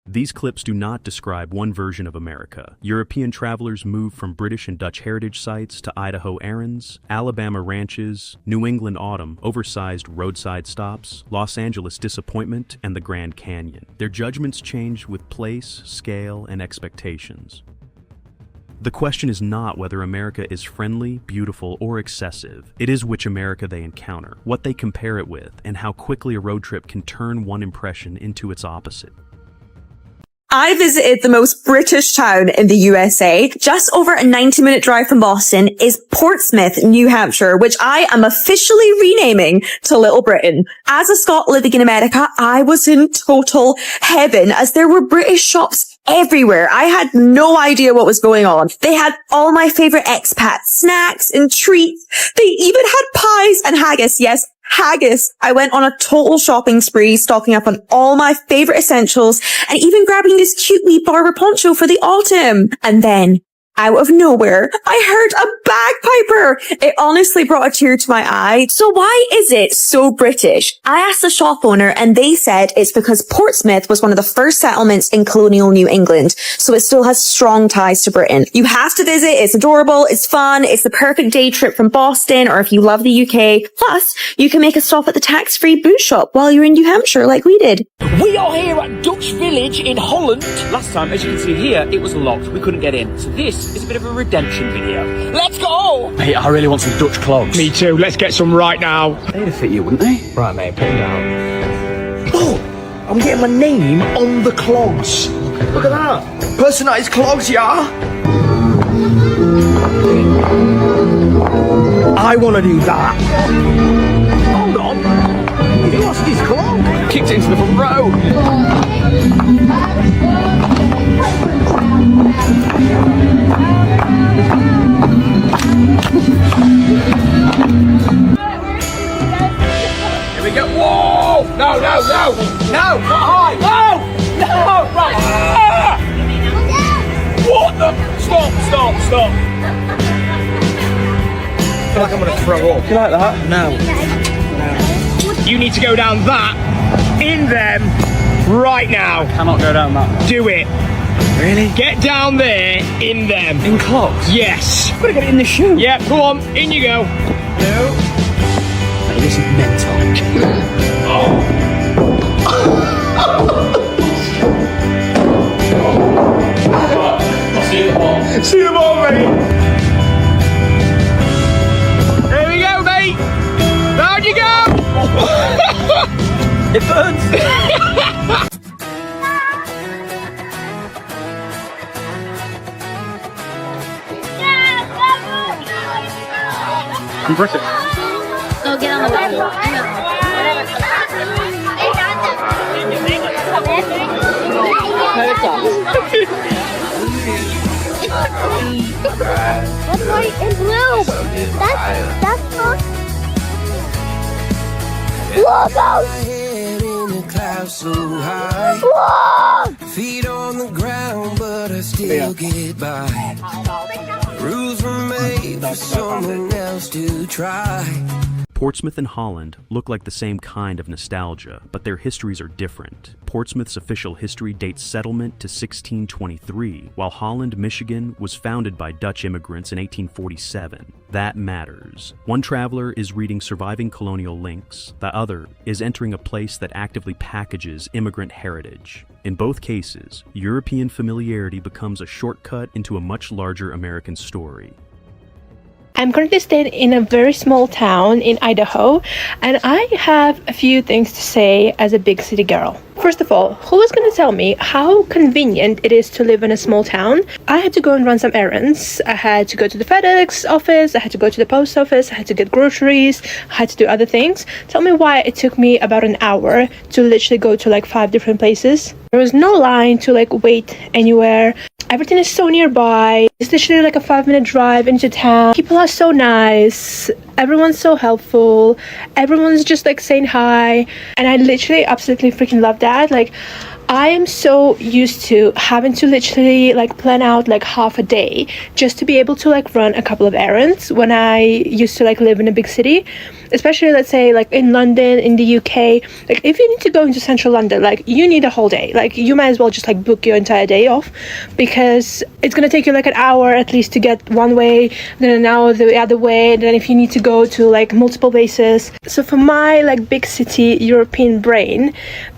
These clips do not describe one version of America. European travelers move from British and Dutch heritage sites to Idaho errands, Alabama ranches, New England autumn, oversized roadside stops, Los Angeles disappointment, and the Grand Canyon. Their judgments change with place, scale, and expectations. The question is not whether America is friendly, beautiful, or excessive. It is which America they encounter, what they compare it with, and how quickly a road trip can turn one impression into its opposite. I visited the most British town in the USA. Just over a 90-minute drive from Boston is Portsmouth, New Hampshire, which I am officially renaming to Little Britain. As a Scot living in America, I was in total heaven as there were British shops everywhere. I had no idea what was going on. They had all my favorite expat snacks and treats. They even had pies and haggis. Yes, haggis. I went on a total shopping spree, stocking up on all my favorite essentials and even grabbing this cute wee barber poncho for the autumn. And then, out of nowhere, I heard a bagpiper. It honestly brought a tear to my eye. So why is it so British? I asked the shop owner and they said it's because Portsmouth was one of the first settlements in colonial New England. So it still has strong ties to Britain. You have to visit. It's adorable. It's fun. It's the perfect day trip from Boston or if you love the UK. Plus, you can make a stop at the tax-free boot shop while you're in New Hampshire like we did. We are here at Dutch Village in Holland. Last time, as you can see here, it was locked. We couldn't get in. So this is a bit of a redemption video. Let's go! Mate, I really want some Dutch clogs. Me too, let's get some right now. They'd fit you, wouldn't they? Right, mate, put them down. Oh, I'm getting my name on the clogs. Look at that. Personalised clogs, yeah? I want to do that. Hold on. He lost his clog. Kicked it into the front row. Here we go. Whoa! No, no, no! No! Not high! No! No! Right! Ah! What the? Stop! I feel like I'm going to throw up. You like that? No. You need to go down that, in them, right now. Cannot go down that. Do it. Really? Get down there, in them. In clogs? Yes. I've got to get it in the shoe. Yeah, go on, in you go. No. Mate, this is mental. See you all, mate. There we go, mate. Down you go. It burns. I'm British. Go get on the bed. That's white and blue. That's not. Look out! Whoa! Feet on the ground, but I still get by. Rules were made for someone else to try. Portsmouth and Holland look like the same kind of nostalgia, but their histories are different. Portsmouth's official history dates settlement to 1623, while Holland, Michigan was founded by Dutch immigrants in 1847. That matters. One traveler is reading surviving colonial links, the other is entering a place that actively packages immigrant heritage. In both cases, European familiarity becomes a shortcut into a much larger American story. I'm currently staying in a very small town in Idaho, and I have a few things to say as a big city girl. First of all, who is going to tell me how convenient it is to live in a small town? I had to go and run some errands. I had to go to the FedEx office, I had to go to the post office, I had to get groceries, I had to do other things. Tell me why it took me about an hour to literally go to like 5 different places. There was no line to like wait anywhere. Everything is so nearby. It's literally like a 5-minute drive into town. People are so nice. Everyone's so helpful. Everyone's just like saying hi. And I literally absolutely freaking love that. Like, I am so used to having to literally like plan out like half a day just to be able to like run a couple of errands when I used to like live in a big city. especially let's say like in London, in the UK. Like if you need to go into central London, like you need a whole day. Like you might as well just like book your entire day off, because it's gonna take you like an hour at least to get one way, then an hour the other way, and then if you need to go to like multiple places. So for my like big city European brain,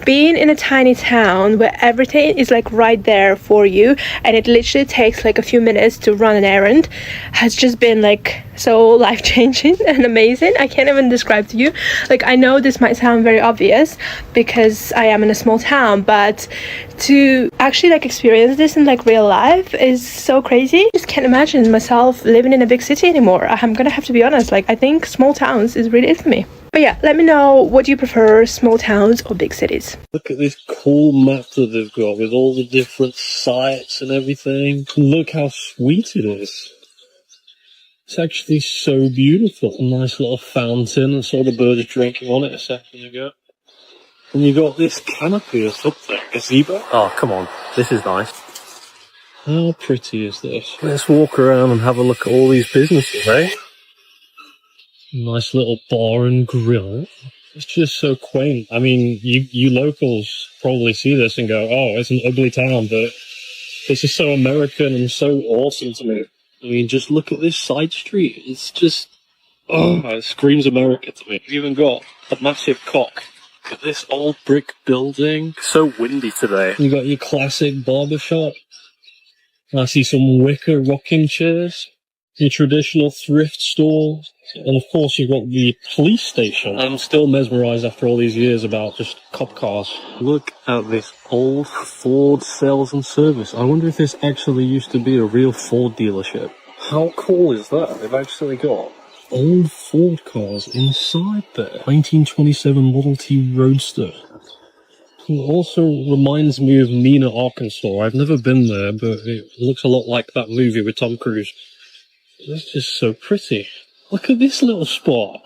being in a tiny town where everything is like right there for you and it literally takes like a few minutes to run an errand has just been like so life-changing and amazing. I can't even describe to you. Like I know this might sound very obvious because I am in a small town, but to actually like experience this in like real life is so crazy. I just can't imagine myself living in a big city anymore. I'm gonna have to be honest, like I think small towns is really it for me. But yeah, let me know, what do you prefer, small towns or big cities? Look at this cool map that they've got with all the different sites and everything. Look how sweet it is. It's actually so beautiful. A nice little fountain. I saw the birds drinking on it a second ago. And you got this canopy that's up there, gazebo. Oh, come on. This is nice. How pretty is this? Let's walk around and have a look at all these businesses, eh? Nice little bar and grill. It's just so quaint. I mean, you locals probably see this and go, oh, it's an ugly town, but this is so American and so awesome to me. I mean, just look at this side street. It's just, oh, it screams America to me. You've even got a massive cock. Look at this old brick building. It's so windy today. You got your classic barbershop. I see some wicker rocking chairs. Your traditional thrift store. And of course you've got the police station. I'm still mesmerised after all these years about just cop cars. Look at this old Ford sales and service. I wonder if this actually used to be a real Ford dealership. How cool is that? They've actually got old Ford cars inside there. 1927 Model T Roadster. It also reminds me of Mena, Arkansas. I've never been there, but it looks a lot like that movie with Tom Cruise. It's just so pretty. Look at this little spot.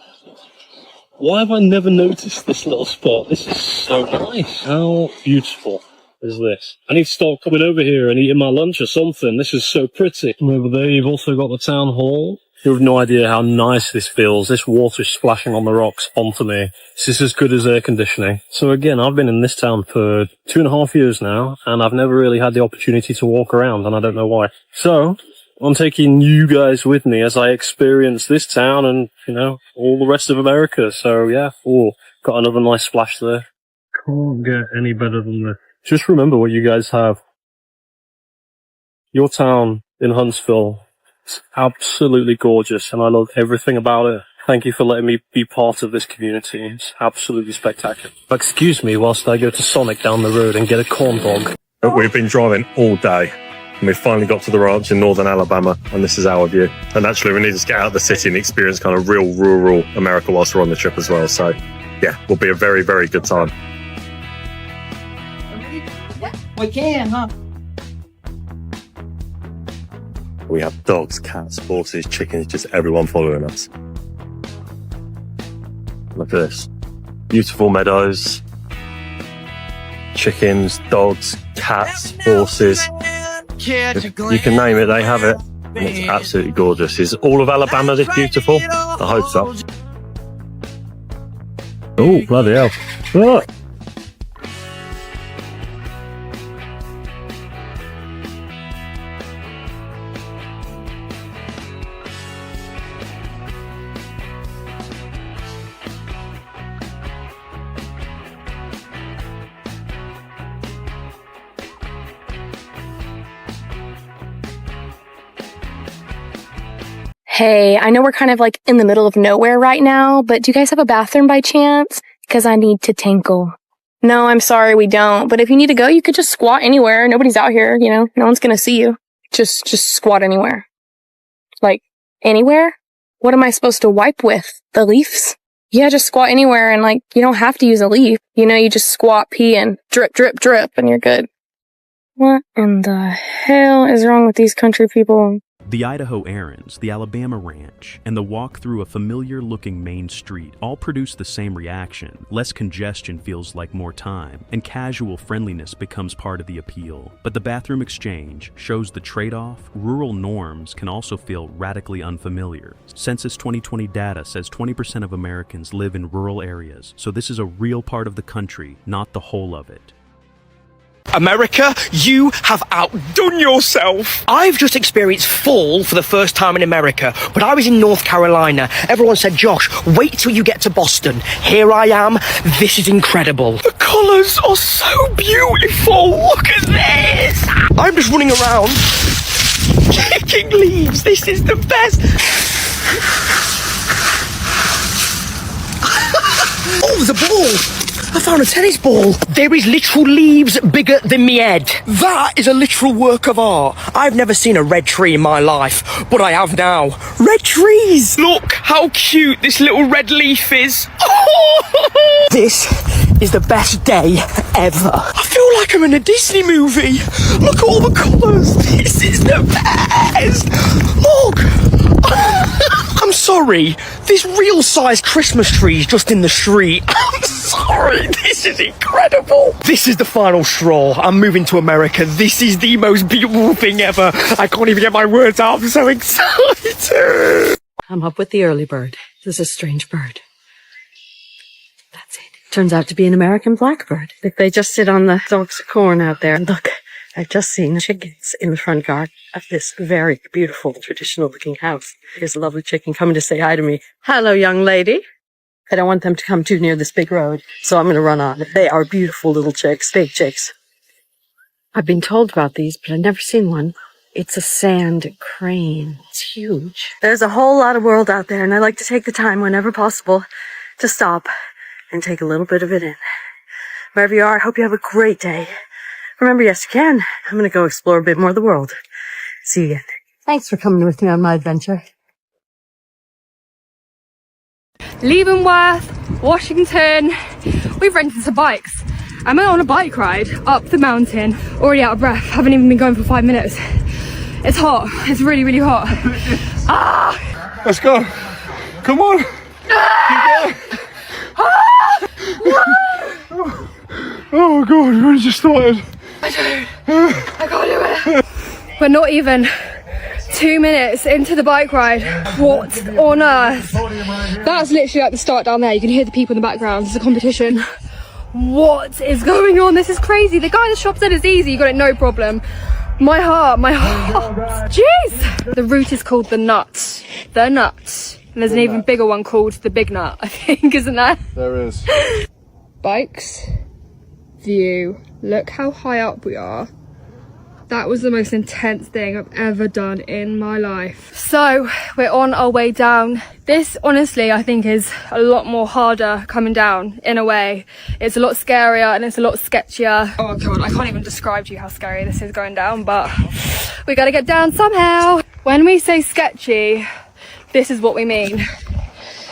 Why have I never noticed this little spot? This is so nice. How beautiful is this? I need to start coming over here and eating my lunch or something. This is so pretty. And over there you've also got the town hall. You have no idea how nice this feels. This water splashing on the rocks onto me. This is as good as air conditioning. So again, I've been in this town for 2.5 years now, and I've never really had the opportunity to walk around, and I don't know why. So I'm taking you guys with me as I experience this town and, you know, all the rest of America. So yeah, got another nice splash there. Can't get any better than this. Just remember what you guys have. Your town in Huntsville. It's absolutely gorgeous and I love everything about it. Thank you for letting me be part of this community. It's absolutely spectacular. Excuse me whilst I go to Sonic down the road and get a corn dog. We've been driving all day and we finally got to the ranch in northern Alabama and this is our view. And actually we need to get out of the city and experience kind of real rural America whilst we're on the trip as well. So yeah, will be a very, very good time. We can, huh? We have dogs, cats, horses, chickens, just everyone following us. Look at this. Beautiful meadows, chickens, dogs, cats, horses. You can name it, they have it. And it's absolutely gorgeous. Is all of Alabama this beautiful? I hope so. Oh, bloody hell. Oh. Hey, I know we're kind of like in the middle of nowhere right now, but do you guys have a bathroom by chance? Because I need to tinkle. No, I'm sorry, we don't. But if you need to go, you could just squat anywhere. Nobody's out here, you know, no one's gonna see you. Just squat anywhere. Like, anywhere? What am I supposed to wipe with? The leaves? Yeah, just squat anywhere and like, you don't have to use a leaf. You know, you just squat, pee, and drip, drip, drip, and you're good. What in the hell is wrong with these country people? The Idaho errands, the Alabama ranch, and the walk through a familiar-looking main street all produce the same reaction. Less congestion feels like more time, and casual friendliness becomes part of the appeal. But the bathroom exchange shows the trade-off. Rural norms can also feel radically unfamiliar. Census 2020 data says 20% of Americans live in rural areas, so this is a real part of the country, not the whole of it. America, you have outdone yourself. I've just experienced fall for the first time in America, but I was in North Carolina. Everyone said, Josh, wait till you get to Boston. Here I am. This is incredible. The colours are so beautiful. Look at this. I'm just running around kicking leaves. This is the best. Oh, there's a ball. I found a tennis ball. There is literal leaves bigger than me head. That is a literal work of art. I've never seen a red tree in my life, but I have now. Red trees! Look how cute this little red leaf is. Oh! This is the best day ever. I feel like I'm in a Disney movie. Look at all the colours. This is the best. Look. I'm sorry. This real-size Christmas tree is just in the street. I'm sorry. This is incredible. This is the final straw. I'm moving to America. This is the most beautiful thing ever. I can't even get my words out. I'm so excited. I'm up with the early bird. This is a strange bird. That's it. Turns out to be an American blackbird. They just sit on the stalks of corn out there. And look, I've just seen chickens in the front yard of this very beautiful, traditional-looking house. Here's a lovely chicken coming to say hi to me. Hello, young lady. I don't want them to come too near this big road, so I'm going to run on. They are beautiful little chicks, big chicks. I've been told about these, but I've never seen one. It's a sand crane. It's huge. There's a whole lot of world out there, and I like to take the time whenever possible to stop and take a little bit of it in. Wherever you are, I hope you have a great day. Remember, yes, you can. I'm going to go explore a bit more of the world. See you again. Thanks for coming with me on my adventure. Leavenworth, Washington. We've rented some bikes. I'm on a bike ride up the mountain, already out of breath. Haven't even been going for 5 minutes. It's hot. It's really, really hot. Ah! Let's go. Come on. Ah! Oh God, we only just started. I can't do it. We're not even 2 minutes into the bike ride. What on earth? That's literally like the start down there. You can hear the people in the background. It's a competition. What is going on? This is crazy. The guy in the shop said it's easy. You got it, no problem. My heart. Jeez. The route is called the Nut. The Nut. And there's an even bigger one called the Big Nut, I think, isn't there? There is. Bikes. View. Look how high up we are. That was the most intense thing I've ever done in my life. So we're on our way down. This honestly I think is a lot more harder coming down in a way. It's a lot scarier and it's a lot sketchier. Oh God, I can't even describe to you how scary this is going down, but we gotta get down somehow. When we say sketchy, this is what we mean.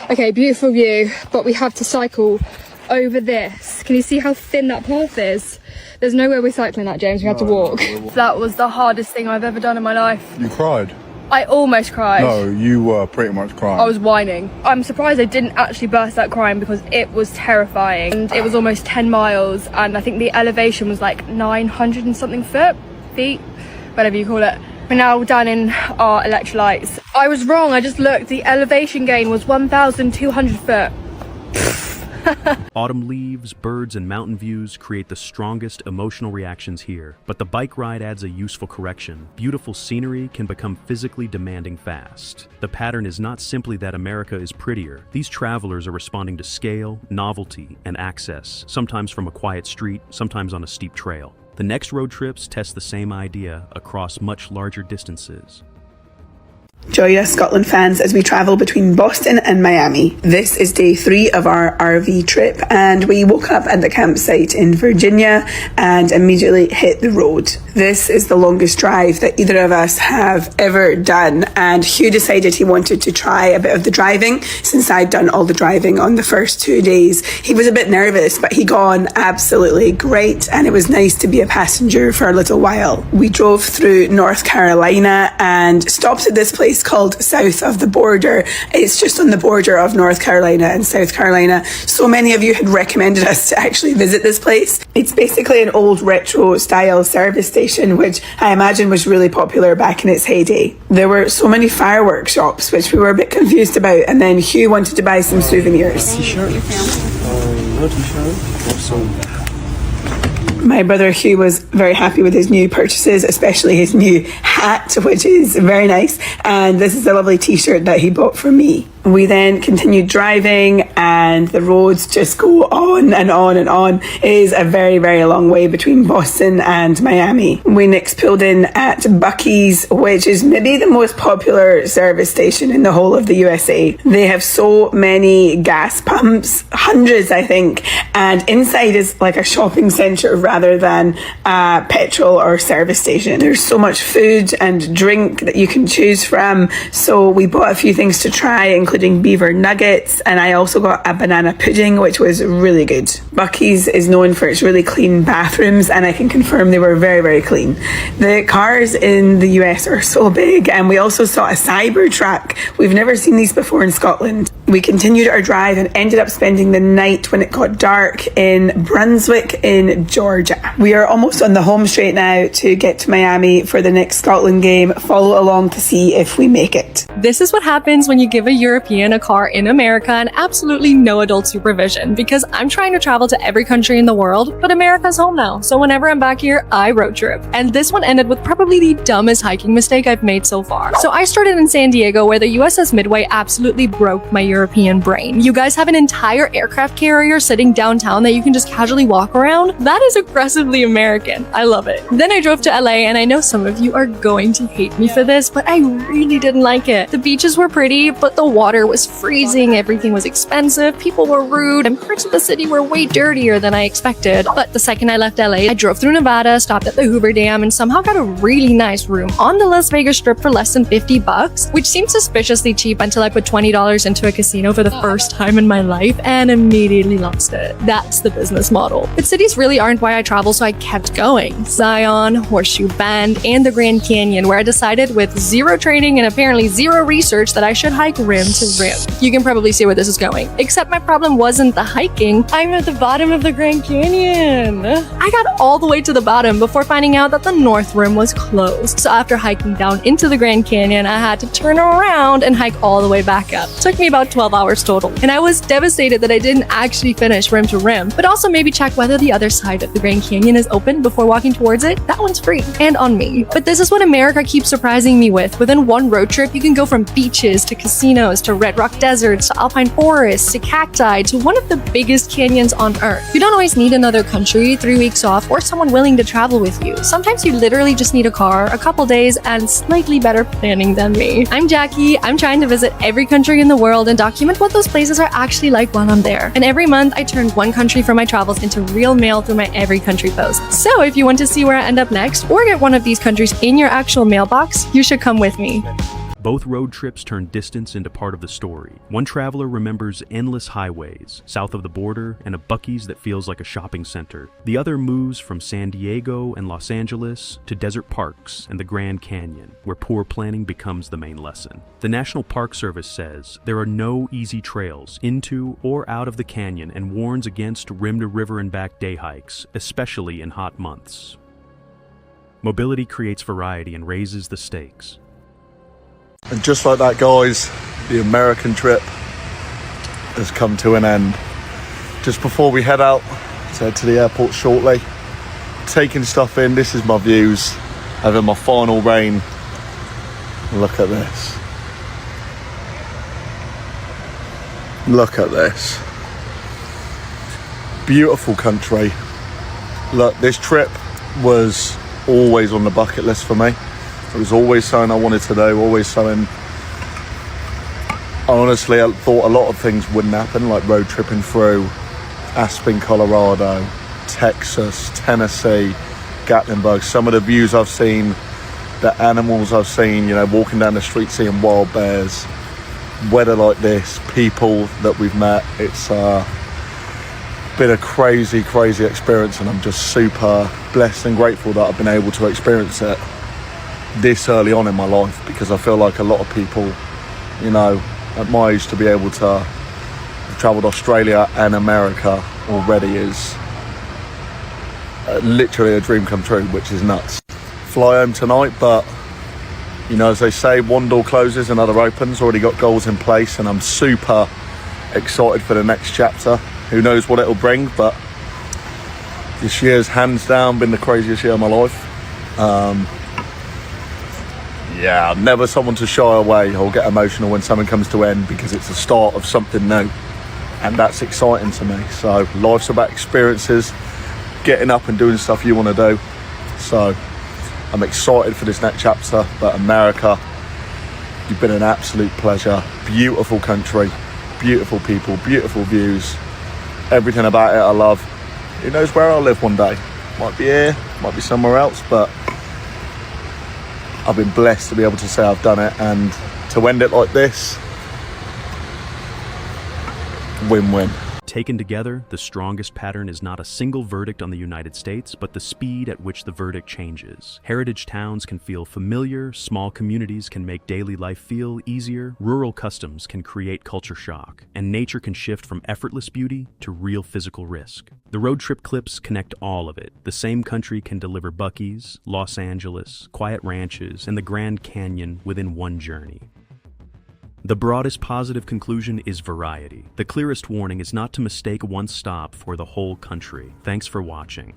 Okay, beautiful view, but we have to cycle over this. Can you see how thin that path is? There's no way we're cycling that, James. We have to walk. That was the hardest thing I've ever done in my life. You cried? I almost cried. No, you were pretty much crying. I was whining. I'm surprised I didn't actually burst out crying because it was terrifying. And it was almost 10 miles and I think the elevation was like 900 and something feet, whatever you call it. We're now down in our electrolytes. I was wrong, I just looked. The elevation gain was 1,200 foot. Autumn leaves, birds, and mountain views create the strongest emotional reactions here. But the bike ride adds a useful correction. Beautiful scenery can become physically demanding fast. The pattern is not simply that America is prettier. These travelers are responding to scale, novelty, and access, sometimes from a quiet street, sometimes on a steep trail. The next road trips test the same idea across much larger distances. Join us, Scotland fans, as we travel between Boston and Miami. This is day 3 of our RV trip, and we woke up at the campsite in Virginia and immediately hit the road. This is the longest drive that either of us have ever done, and Hugh decided he wanted to try a bit of the driving since I'd done all the driving on the first 2 days. He was a bit nervous, but he got on absolutely great, and it was nice to be a passenger for a little while. We drove through North Carolina and stopped at this place called South of the Border. It's just on the border of North Carolina and South Carolina. So many of you had recommended us to actually visit this place. It's basically an old retro style service station, which I imagine was really popular back in its heyday. There were so many fireworks shops, which we were a bit confused about, and then Hugh wanted to buy some souvenirs. No t-shirt. My brother Hugh was very happy with his new purchases, especially his new hat, which is very nice. And this is a lovely t-shirt that he bought for me. We then continued driving, and the roads just go on and on and on. It is a very, very long way between Boston and Miami. We next pulled in at Buc-ee's, which is maybe the most popular service station in the whole of the USA. They have so many gas pumps, hundreds I think, and inside is like a shopping centre rather than a petrol or service station. There's so much food and drink that you can choose from, so we bought a few things to try, including beaver nuggets, and I also got a banana pudding, which was really good. Buc-ee's is known for its really clean bathrooms, and I can confirm they were very, very clean. The cars in the US are so big, and we also saw a Cybertruck. We've never seen these before in Scotland. We continued our drive and ended up spending the night when it got dark in Brunswick in Georgia. We are almost on the home straight now to get to Miami for the next Scotland game. Follow along to see if we make it. This is what happens when you give a European a car in America and absolutely no adult supervision, because I'm trying to travel to every country in the world, but America's home now, so whenever I'm back here, I road trip. And this one ended with probably the dumbest hiking mistake I've made so far. So I started in San Diego, where the USS Midway absolutely broke my European brain. You guys have an entire aircraft carrier sitting downtown that you can just casually walk around? That is aggressively American. I love it. Then I drove to LA, and I know some of you are going to hate me for this, but I really didn't like it. The beaches were pretty, but the water was freezing, everything was expensive, people were rude, and parts of the city were way dirtier than I expected. But the second I left LA, I drove through Nevada, stopped at the Hoover Dam, and somehow got a really nice room on the Las Vegas Strip for less than $50, which seemed suspiciously cheap until I put $20 into a casino for the first time in my life and immediately lost it. That's the business model. But cities really aren't why I travel, so I kept going. Zion, Horseshoe Bend, and the Grand Canyon, where I decided with zero training and apparently zero research that I should hike rim to rim. You can probably see where this is going. Except my problem wasn't the hiking. I'm at the bottom of the Grand Canyon. I got all the way to the bottom before finding out that the north rim was closed. So after hiking down into the Grand Canyon, I had to turn around and hike all the way back up. Took me about 12 hours total. And I was devastated that I didn't actually finish rim to rim, but also maybe check whether the other side of the Grand Canyon is open before walking towards it. That one's free and on me. But this is what America keeps surprising me with. Within one road trip, you can go from beaches to casinos to red rock deserts to alpine forests to cacti to one of the biggest canyons on earth. You don't always need another country, 3 weeks off, or someone willing to travel with you. Sometimes you literally just need a car, a couple days, and slightly better planning than me. I'm Jackie. I'm trying to visit every country in the world and document what those places are actually like while I'm there. And every month, I turn one country from my travels into real mail through my every country post. So if you want to see where I end up next, or get one of these countries in your actual mailbox, you should come with me. Both road trips turn distance into part of the story. One traveler remembers endless highways, south of the border, and a Buc-ee's that feels like a shopping center. The other moves from San Diego and Los Angeles to desert parks and the Grand Canyon, where poor planning becomes the main lesson. The National Park Service says there are no easy trails into or out of the canyon and warns against rim-to-river and back day hikes, especially in hot months. Mobility creates variety and raises the stakes. And just like that, guys, the American trip has come to an end. Just before we head out to head to the airport shortly, taking stuff in, this is my views, having my final rain. Look at this. Look at this. Beautiful country. Look, this trip was always on the bucket list for me. It was always something I wanted to do, always something Honestly, I thought a lot of things wouldn't happen, like road tripping through Aspen, Colorado, Texas, Tennessee, Gatlinburg. Some of the views I've seen, the animals I've seen, you know, walking down the street seeing wild bears, weather like this, people that we've met. It's been a crazy experience, and I'm just super blessed and grateful that I've been able to experience it this early on in my life, because I feel like a lot of people, you know, at my age, to be able to have travelled Australia and America already is literally a dream come true, which is nuts. Fly home tonight, but you know, as they say, one door closes, another opens. Already got goals in place, and I'm super excited for the next chapter. Who knows what it'll bring, but this year's hands down been the craziest year of my life. Yeah, I'm never someone to shy away or get emotional when something comes to end, because it's the start of something new, and that's exciting to me. So life's about experiences, getting up and doing stuff you want to do. So I'm excited for this next chapter. But America, you've been an absolute pleasure. Beautiful country, beautiful people, beautiful views, everything about it I love. Who knows where I'll live one day? Might be here, might be somewhere else, but I've been blessed to be able to say I've done it, and to end it like this, win-win. Taken together, the strongest pattern is not a single verdict on the United States, but the speed at which the verdict changes. Heritage towns can feel familiar, small communities can make daily life feel easier, rural customs can create culture shock, and nature can shift from effortless beauty to real physical risk. The road trip clips connect all of it. The same country can deliver Buc-ee's, Los Angeles, quiet ranches, and the Grand Canyon within one journey. The broadest positive conclusion is variety. The clearest warning is not to mistake one stop for the whole country. Thanks for watching.